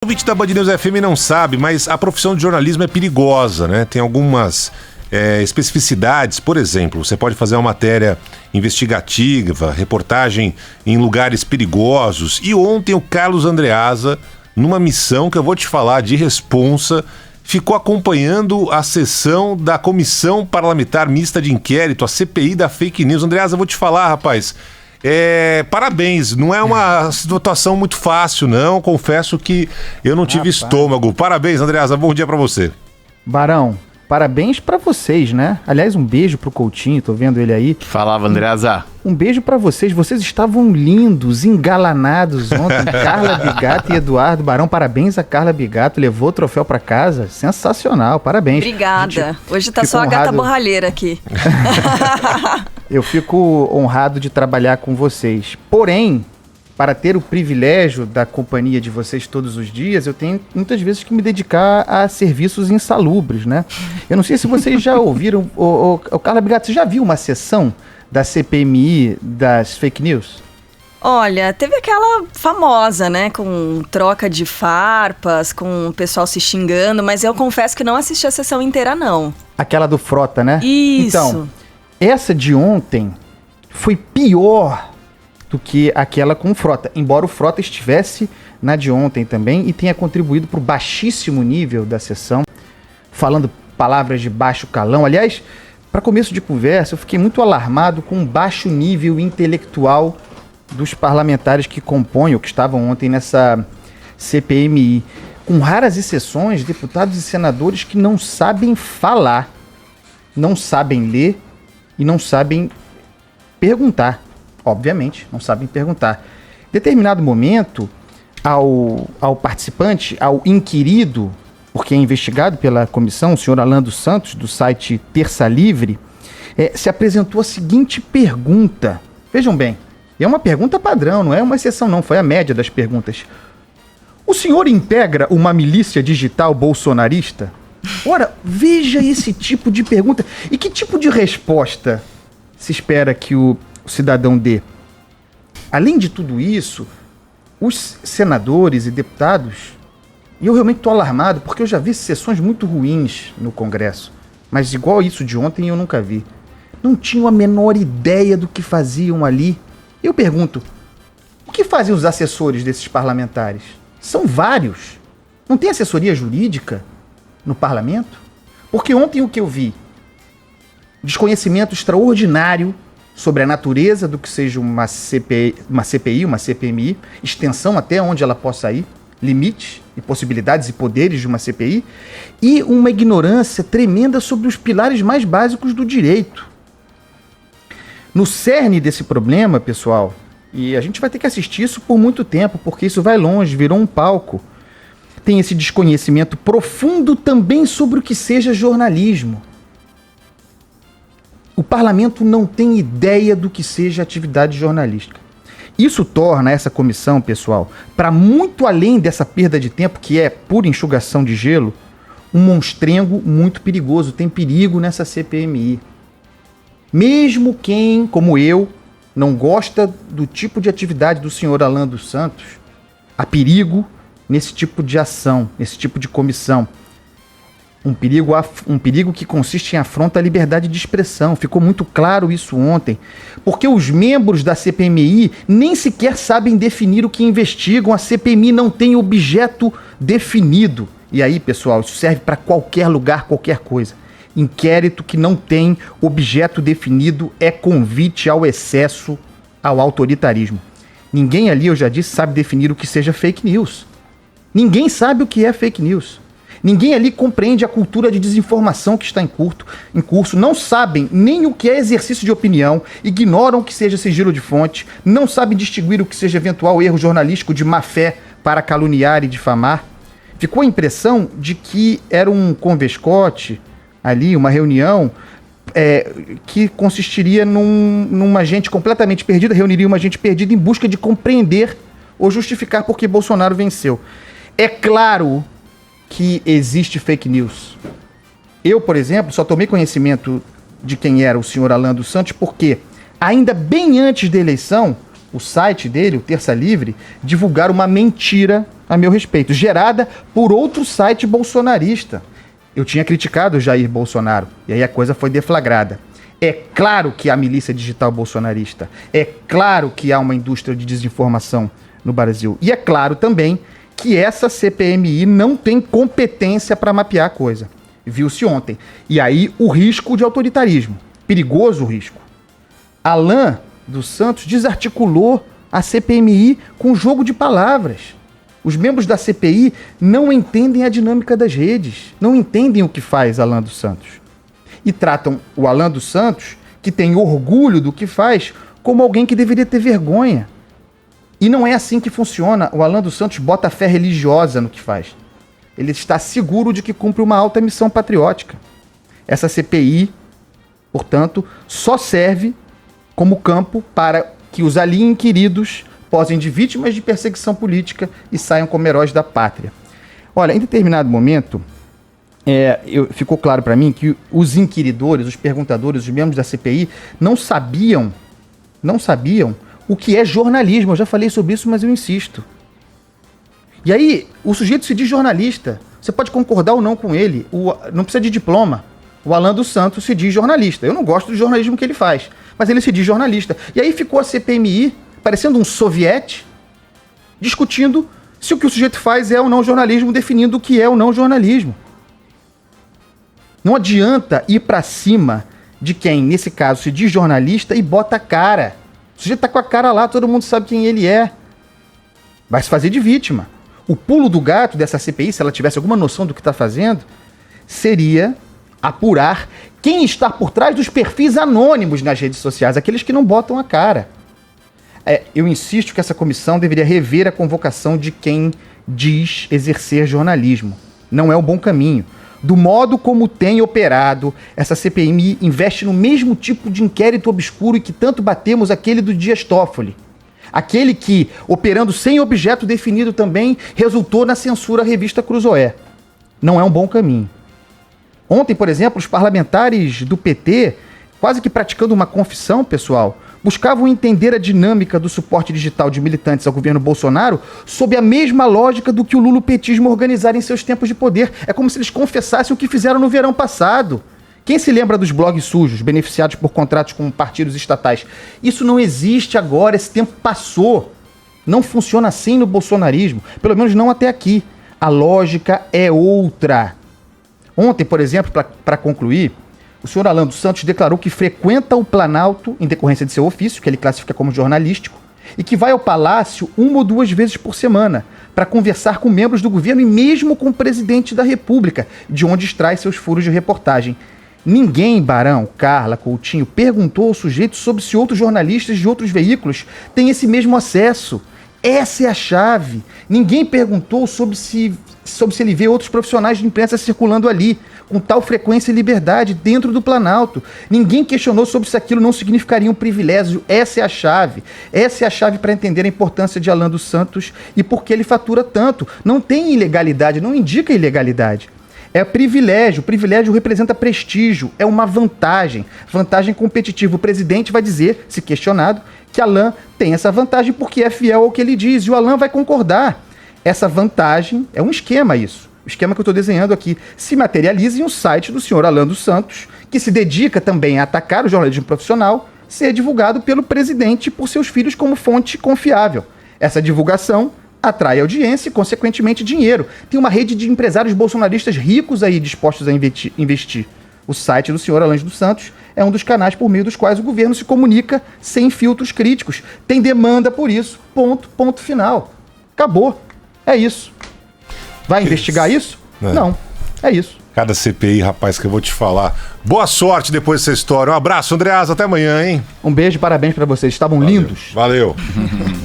O ouvinte da Band News FM não sabe, mas a profissão de jornalismo é perigosa, né? Tem algumas especificidades. Por exemplo, você pode fazer uma matéria investigativa, reportagem em lugares perigosos. E ontem o Carlos Andreasa, numa missão que eu vou te falar de responsa, ficou acompanhando a sessão da Comissão Parlamentar Mista de Inquérito, a CPI da Fake News. Andreasa, eu vou te falar, rapaz... parabéns, não é uma situação muito fácil, não. Confesso que eu não tive estômago. Parabéns, Andreasa, bom dia pra você. Barão, parabéns pra vocês, né? Aliás, um beijo pro Coutinho, tô vendo ele aí. Falava, Andreasa. Um beijo pra vocês estavam lindos, engalanados ontem. Carla Bigato e Eduardo Barão, parabéns a Carla Bigato, levou o troféu pra casa, sensacional, parabéns. Obrigada, hoje tá só a gata borralheira aqui. Eu fico honrado de trabalhar com vocês. Porém, para ter o privilégio da companhia de vocês todos os dias, eu tenho muitas vezes que me dedicar a serviços insalubres, né? Eu não sei se vocês já ouviram, o Carla Bigato, você já viu uma sessão da CPMI das fake news? Olha, teve aquela famosa, né, com troca de farpas, com o pessoal se xingando, mas eu confesso que não assisti a sessão inteira, não. Aquela do Frota, né? Isso. Então, essa de ontem foi pior do que aquela com o Frota, embora o Frota estivesse na de ontem também e tenha contribuído para o baixíssimo nível da sessão, falando palavras de baixo calão. Aliás, para começo de conversa, eu fiquei muito alarmado com o baixo nível intelectual dos parlamentares que compõem ou que estavam ontem nessa CPMI. Com raras exceções, deputados e senadores que não sabem falar, não sabem ler e não sabem perguntar. Obviamente, não sabem perguntar. Em determinado momento, ao participante, ao inquirido, porque é investigado pela comissão, o senhor Alan dos Santos, do site Terça Livre, se apresentou a seguinte pergunta. Vejam bem, é uma pergunta padrão, não é uma exceção não, foi a média das perguntas. O senhor integra uma milícia digital bolsonarista? Ora, veja esse tipo de pergunta. E que tipo de resposta se espera que o cidadão dê? Além de tudo isso, os senadores e deputados, e eu realmente estou alarmado, porque eu já vi sessões muito ruins no Congresso, mas igual isso de ontem eu nunca vi. Não tinham a menor ideia do que faziam ali. Eu pergunto, o que fazem os assessores desses parlamentares? São vários. Não tem assessoria jurídica no parlamento? Porque ontem o que eu vi? Desconhecimento extraordinário sobre a natureza do que seja uma CPI, uma CPMI, extensão até onde ela possa ir, limites e possibilidades e poderes de uma CPI, e uma ignorância tremenda sobre os pilares mais básicos do direito. No cerne desse problema, pessoal, e a gente vai ter que assistir isso por muito tempo, porque isso vai longe, virou um palco, tem esse desconhecimento profundo também sobre o que seja jornalismo. O parlamento não tem ideia do que seja atividade jornalística. Isso torna essa comissão, pessoal, para muito além dessa perda de tempo, que é pura enxugação de gelo, um monstrengo muito perigoso. Tem perigo nessa CPMI. Mesmo quem, como eu, não gosta do tipo de atividade do senhor Alan dos Santos, há perigo nesse tipo de ação, nesse tipo de comissão. Um perigo que consiste em afronta à liberdade de expressão. Ficou muito claro isso ontem. Porque os membros da CPMI nem sequer sabem definir o que investigam. A CPMI não tem objeto definido. E aí, pessoal, isso serve para qualquer lugar, qualquer coisa. Inquérito que não tem objeto definido é convite ao excesso, ao autoritarismo. Ninguém ali, eu já disse, sabe definir o que seja fake news. Ninguém sabe o que é fake news. Ninguém ali compreende a cultura de desinformação que está em curso, não sabem nem o que é exercício de opinião, ignoram o que seja sigilo de fonte, não sabem distinguir o que seja eventual erro jornalístico de má fé para caluniar e difamar. Ficou a impressão de que era um convescote ali, uma reunião que consistiria numa gente completamente perdida, reuniria uma gente perdida em busca de compreender ou justificar por que Bolsonaro venceu. É claro que existe fake news. Eu, por exemplo, só tomei conhecimento de quem era o senhor Alan dos Santos porque, ainda bem antes da eleição, o site dele, o Terça Livre, divulgaram uma mentira a meu respeito, gerada por outro site bolsonarista. Eu tinha criticado o Jair Bolsonaro, e aí a coisa foi deflagrada. É claro que há milícia digital bolsonarista. É claro que há uma indústria de desinformação no Brasil. E é claro também que essa CPMI não tem competência para mapear a coisa. Viu-se ontem. E aí o risco de autoritarismo. Perigoso o risco. Alan dos Santos desarticulou a CPMI com jogo de palavras. Os membros da CPI não entendem a dinâmica das redes. Não entendem o que faz Alan dos Santos. E tratam o Alan dos Santos, que tem orgulho do que faz, como alguém que deveria ter vergonha. E não é assim que funciona. O Alan dos Santos bota fé religiosa no que faz. Ele está seguro de que cumpre uma alta missão patriótica. Essa CPI, portanto, só serve como campo para que os ali inquiridos posem de vítimas de perseguição política e saiam como heróis da pátria. Olha, em determinado momento, ficou claro para mim que os inquiridores, os perguntadores, os membros da CPI não sabiam o que é jornalismo. Eu já falei sobre isso, mas eu insisto. E aí, o sujeito se diz jornalista. Você pode concordar ou não com ele. Não precisa de diploma. O Alan dos Santos se diz jornalista. Eu não gosto do jornalismo que ele faz, mas ele se diz jornalista. E aí ficou a CPMI, parecendo um soviete, discutindo se o que o sujeito faz é ou não jornalismo, definindo o que é ou não jornalismo. Não adianta ir pra cima de quem, nesse caso, se diz jornalista e bota a cara. O sujeito tá com a cara lá, todo mundo sabe quem ele é. Vai se fazer de vítima. O pulo do gato dessa CPI, se ela tivesse alguma noção do que está fazendo, seria apurar quem está por trás dos perfis anônimos nas redes sociais, aqueles que não botam a cara. Eu insisto que essa comissão deveria rever a convocação de quem diz exercer jornalismo. Não é um bom caminho. Do modo como tem operado, essa CPMI investe no mesmo tipo de inquérito obscuro e que tanto batemos aquele do Dias Toffoli. Aquele que, operando sem objeto definido também, resultou na censura à revista Cruzoé. Não é um bom caminho. Ontem, por exemplo, os parlamentares do PT, quase que praticando uma confissão, pessoal, buscavam entender a dinâmica do suporte digital de militantes ao governo Bolsonaro sob a mesma lógica do que o lulopetismo organizara em seus tempos de poder. É como se eles confessassem o que fizeram no verão passado. Quem se lembra dos blogs sujos, beneficiados por contratos com partidos estatais? Isso não existe agora, esse tempo passou. Não funciona assim no bolsonarismo, pelo menos não até aqui. A lógica é outra. Ontem, por exemplo, para concluir, o senhor Alan dos Santos declarou que frequenta o Planalto em decorrência de seu ofício, que ele classifica como jornalístico, e que vai ao Palácio 1 ou 2 vezes por semana para conversar com membros do governo e mesmo com o presidente da República, de onde extrai seus furos de reportagem. Ninguém, Barão, Carla, Coutinho, perguntou ao sujeito sobre se outros jornalistas de outros veículos têm esse mesmo acesso. Essa é a chave. Ninguém perguntou sobre se ele vê outros profissionais de imprensa circulando ali, com tal frequência e liberdade dentro do Planalto. Ninguém questionou sobre se aquilo não significaria um privilégio. Essa é a chave. Essa é a chave para entender a importância de Alan dos Santos e por que ele fatura tanto. Não tem ilegalidade, não indica ilegalidade. É privilégio. O privilégio representa prestígio. É uma vantagem. Vantagem competitiva. O presidente vai dizer, se questionado, que Alan tem essa vantagem porque é fiel ao que ele diz. E o Alan vai concordar. Essa vantagem é um esquema isso. O esquema que eu estou desenhando aqui se materializa em um site do senhor Alan dos Santos, que se dedica também a atacar o jornalismo profissional, ser divulgado pelo presidente e por seus filhos como fonte confiável. Essa divulgação atrai audiência e, consequentemente, dinheiro. Tem uma rede de empresários bolsonaristas ricos aí dispostos a investir. O site do senhor Alan dos Santos é um dos canais por meio dos quais o governo se comunica sem filtros críticos. Tem demanda por isso. Ponto final. Acabou. É isso. Vai investigar isso? Não. É isso. Cada CPI, rapaz, que eu vou te falar. Boa sorte depois dessa história. Um abraço, Andreasa. Até amanhã, hein? Um beijo e parabéns pra vocês. Estavam lindos. Valeu.